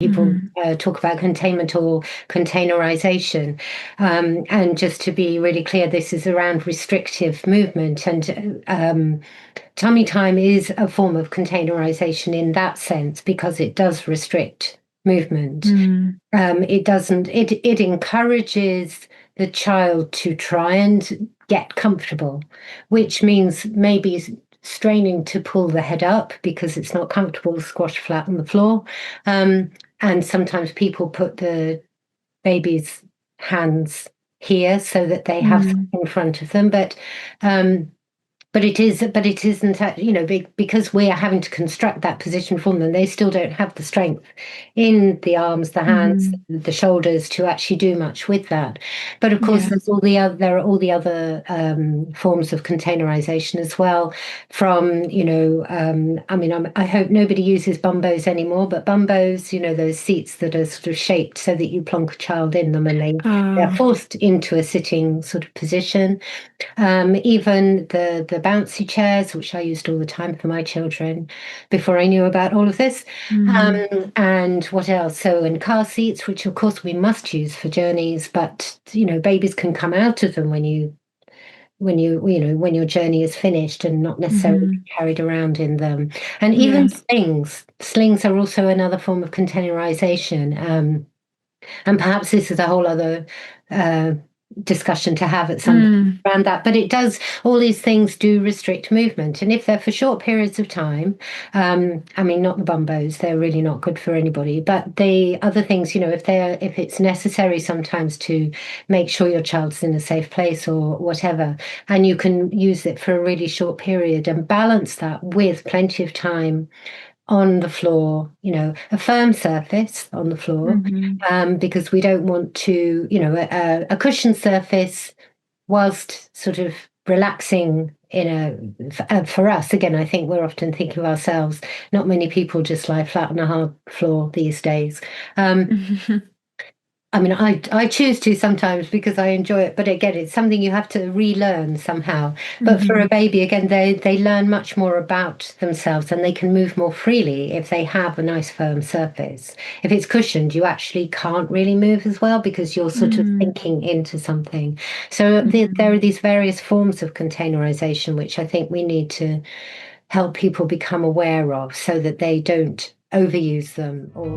People talk about containment or containerisation. And just to be really clear, this is around restrictive movement. And tummy time is a form of containerisation in that sense because it does restrict movement. It encourages the child to try and get comfortable, which means maybe straining to pull the head up because it's not comfortable squashed flat on the floor. And sometimes people put the baby's hands here so that they have something in front of them. But it isn't, because we are having to construct that position for them, they still don't have the strength in the arms, the hands, the shoulders to actually do much with that. But of course, there are all the other forms of containerisation as well. From, I hope nobody uses bumbos anymore, but bumbos, those seats that are sort of shaped so that you plonk a child in them and they're forced into a sitting sort of position. Even the bouncy chairs, which I used all the time for my children before I knew about all of this. And what else? So, and car seats, which of course we must use for journeys, but babies can come out of them when your journey is finished and not necessarily be carried around in them. And even slings are also another form of containerization. And perhaps this is a whole other discussion to have at some point around that. But all these things do restrict movement. And if they're for short periods of time, not the bumbos, they're really not good for anybody. But the other things, if it's necessary sometimes to make sure your child's in a safe place or whatever, and you can use it for a really short period and balance that with plenty of time on the floor, a firm surface on the floor, because we don't want to, a cushioned surface whilst sort of relaxing for us, again, I think we're often thinking of ourselves, not many people just lie flat on a hard floor these days. I choose to sometimes because I enjoy it, but again, it's something you have to relearn somehow. But for a baby, again, they learn much more about themselves and they can move more freely if they have a nice firm surface. If it's cushioned, you actually can't really move as well because you're sort of thinking into something. So there are these various forms of containerization, which I think we need to help people become aware of so that they don't overuse them or